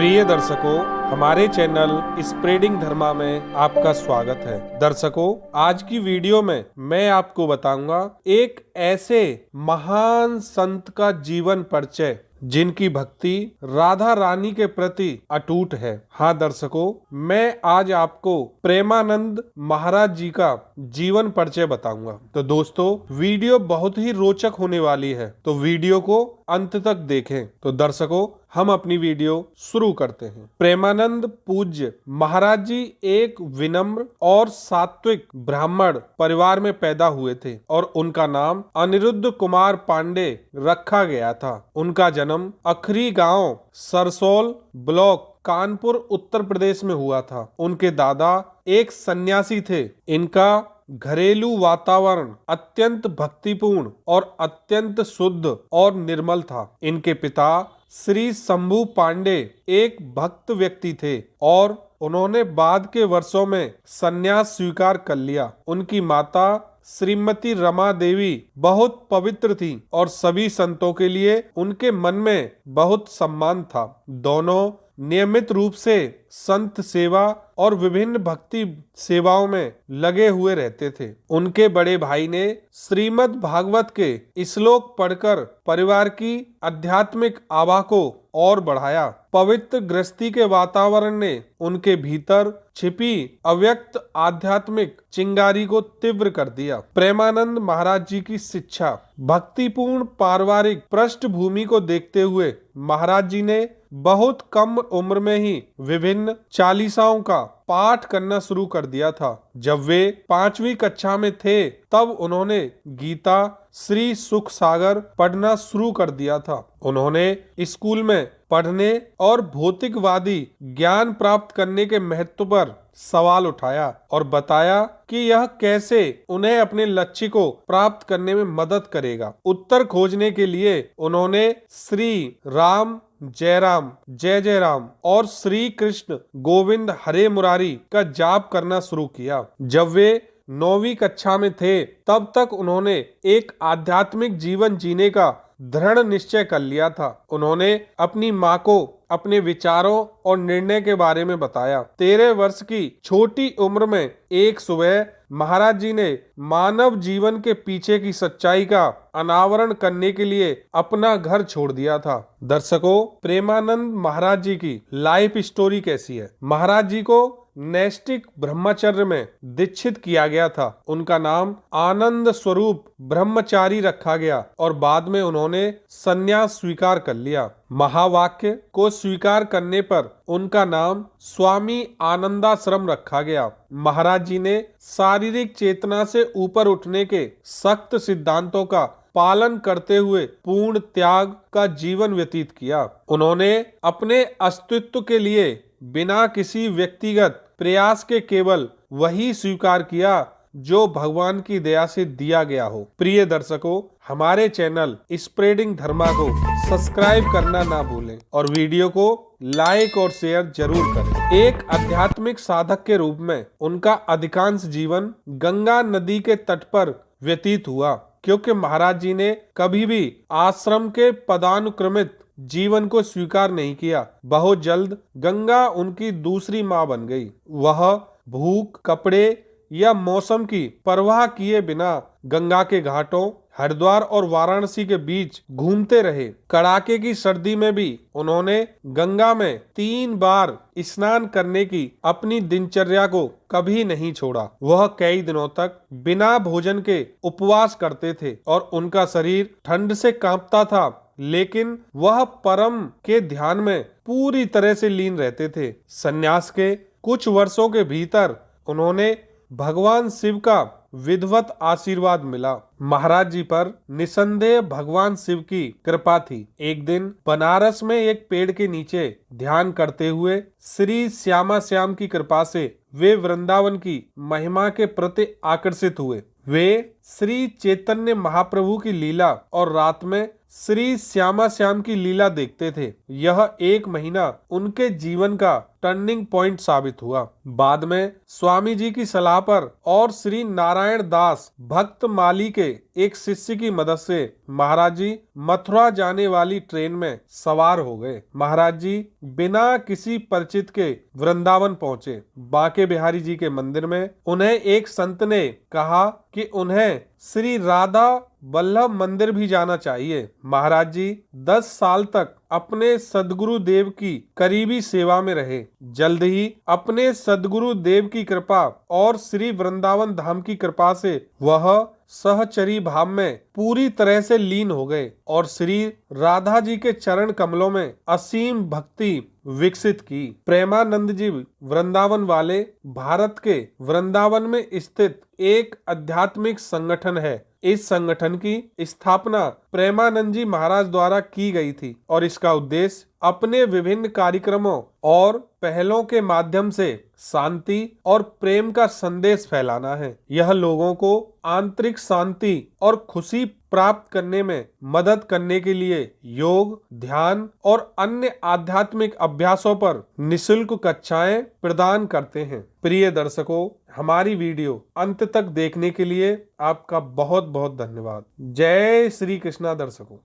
प्रिय दर्शकों, हमारे चैनल स्प्रेडिंग धर्मा में आपका स्वागत है। दर्शकों, आज की वीडियो में मैं आपको बताऊंगा एक ऐसे महान संत का जीवन परिचय जिनकी भक्ति राधा रानी के प्रति अटूट है। हाँ दर्शकों, मैं आज आपको प्रेमानंद महाराज जी का जीवन परिचय बताऊंगा। तो दोस्तों, वीडियो बहुत ही रोचक होने वाली है, तो वीडियो को अंत तक देखें। तो दर्शकों, हम अपनी वीडियो शुरू करते हैं। प्रेमानंद पूज्य महाराज जी एक विनम्र और सात्विक ब्राह्मण परिवार में पैदा हुए थे और उनका नाम अनिरुद्ध कुमार पांडे रखा गया था। उनका जन्म अखरी गांव सरसोल ब्लॉक कानपुर उत्तर प्रदेश में हुआ था। उनके दादा एक सन्यासी थे। इनका घरेलू वातावरण अत्यंत भक्तिपूर्ण और अत्यंत शुद्ध और निर्मल था। इनके पिता श्री शंभू पांडे एक भक्त व्यक्ति थे और उन्होंने बाद के वर्षों में संन्यास स्वीकार कर लिया। उनकी माता श्रीमती रमा देवी बहुत पवित्र थी और सभी संतों के लिए उनके मन में बहुत सम्मान था। दोनों नियमित रूप से संत सेवा और विभिन्न भक्ति सेवाओं में लगे हुए रहते थे। उनके बड़े भाई ने श्रीमद् भागवत के श्लोक पढ़कर परिवार की आध्यात्मिक आभा को और बढ़ाया। पवित्र गृहस्थी के वातावरण ने उनके भीतर छिपी अव्यक्त आध्यात्मिक चिंगारी को तीव्र कर दिया। प्रेमानंद महाराज जी की शिक्षा भक्तिपूर्ण पारिवारिक पृष्ठभूमि को देखते हुए महाराज जी ने बहुत कम उम्र में ही विभिन्न चालीसाओं का पाठ करना शुरू कर दिया था। जब वे 5वीं कक्षा में थे तब उन्होंने गीता श्री सुख सागर पढ़ना शुरू कर दिया था। उन्होंने स्कूल में पढ़ने और भौतिकवादी ज्ञान प्राप्त करने के महत्व पर सवाल उठाया और बताया कि यह कैसे उन्हें अपने लक्ष्य को प्राप्त करने में मदद करेगा। उत्तर खोजने के लिए उन्होंने श्री राम जय राम जय जय राम और श्री कृष्ण गोविंद हरे मुरारी का जाप करना शुरू किया। जब वे 9वीं कक्षा में थे तब तक उन्होंने एक आध्यात्मिक जीवन जीने का दृढ़ निश्चय कर लिया था। उन्होंने अपनी माँ को अपने विचारों और निर्णय के बारे में बताया। 13 वर्ष की छोटी उम्र में एक सुबह महाराज जी ने मानव जीवन के पीछे की सच्चाई का अनावरण करने के लिए अपना घर छोड़ दिया था। दर्शकों, प्रेमानंद महाराज जी की लाइफ स्टोरी कैसी है? महाराज जी को नैष्ठिक ब्रह्मचर्य में दीक्षित किया गया था। उनका नाम आनंद स्वरूप ब्रह्मचारी रखा गया और बाद में उन्होंने संन्यास स्वीकार कर लिया। महावाक्य को स्वीकार करने पर उनका नाम स्वामी आनंदाश्रम रखा गया। महाराज जी ने शारीरिक चेतना से ऊपर उठने के सख्त सिद्धांतों का पालन करते हुए पूर्ण त्याग का जीवन व्यतीत किया। उन्होंने अपने अस्तित्व के लिए बिना किसी व्यक्तिगत प्रयास के केवल वही स्वीकार किया जो भगवान की दया से दिया गया हो। प्रिय दर्शकों, हमारे चैनल स्प्रेडिंग धर्मा को सब्सक्राइब करना ना भूलें और वीडियो को लाइक और शेयर जरूर करें। एक आध्यात्मिक साधक के रूप में उनका अधिकांश जीवन गंगा नदी के तट पर व्यतीत हुआ, क्योंकि महाराज जी ने कभी भी आश्रम के पदानुक्रमित जीवन को स्वीकार नहीं किया। बहुत जल्द गंगा उनकी दूसरी माँ बन गई। वह भूख, कपड़े या मौसम की परवाह किए बिना गंगा के घाटों, हरिद्वार और वाराणसी के बीच घूमते रहे। कड़ाके की सर्दी में भी उन्होंने गंगा में 3 बार स्नान करने की अपनी दिनचर्या को कभी नहीं छोड़ा। वह कई दिनों तक बिना भोजन के उपवास करते थे और उनका शरीर ठंड से कांपता था, लेकिन वह परम के ध्यान में पूरी तरह से लीन रहते थे। संन्यास के कुछ वर्षों के भीतर उन्होंने भगवान शिव का विधिवत आशीर्वाद मिला। महाराज जी पर निसंदेह भगवान शिव की कृपा थी। एक दिन बनारस में एक पेड़ के नीचे ध्यान करते हुए श्री श्यामा श्याम की कृपा से वे वृंदावन की महिमा के प्रति आकर्षित हुए। वे श्री चैतन्य महाप्रभु की लीला और रात में श्री श्यामा श्याम की लीला देखते थे। यह 1 महीना उनके जीवन का टर्निंग पॉइंट साबित हुआ। बाद में स्वामी जी की सलाह पर और श्री नारायण दास भक्त माली के एक शिष्य की मदद से महाराज जी मथुरा जाने वाली ट्रेन में सवार हो गए। महाराज जी बिना किसी परिचित के वृंदावन पहुंचे। बांके बिहारी जी के मंदिर में उन्हें एक संत ने कहा कि उन्हें श्री राधा वल्लभ मंदिर भी जाना चाहिए। महाराज जी 10 साल तक अपने सदगुरु देव की करीबी सेवा में रहे। जल्द ही अपने सदगुरु देव की कृपा और श्री वृंदावन धाम की कृपा से वह सहचरी भाव में पूरी तरह से लीन हो गए और श्री राधा जी के चरण कमलों में असीम भक्ति विकसित की। प्रेमानंद जी वृंदावन वाले भारत के वृंदावन में स्थित एक आध्यात्मिक संगठन है। इस संगठन की स्थापना प्रेमानंद जी महाराज द्वारा की गई थी और इसका उद्देश्य अपने विभिन्न कार्यक्रमों और पहलों के माध्यम से शांति और प्रेम का संदेश फैलाना है। यह लोगों को आंतरिक शांति और खुशी प्राप्त करने में मदद करने के लिए योग, ध्यान और अन्य आध्यात्मिक अभ्यासों पर निःशुल्क कक्षाएं प्रदान करते हैं। प्रिय दर्शकों, हमारी वीडियो अंत तक देखने के लिए आपका बहुत बहुत धन्यवाद। जय श्री कृष्णा दर्शकों।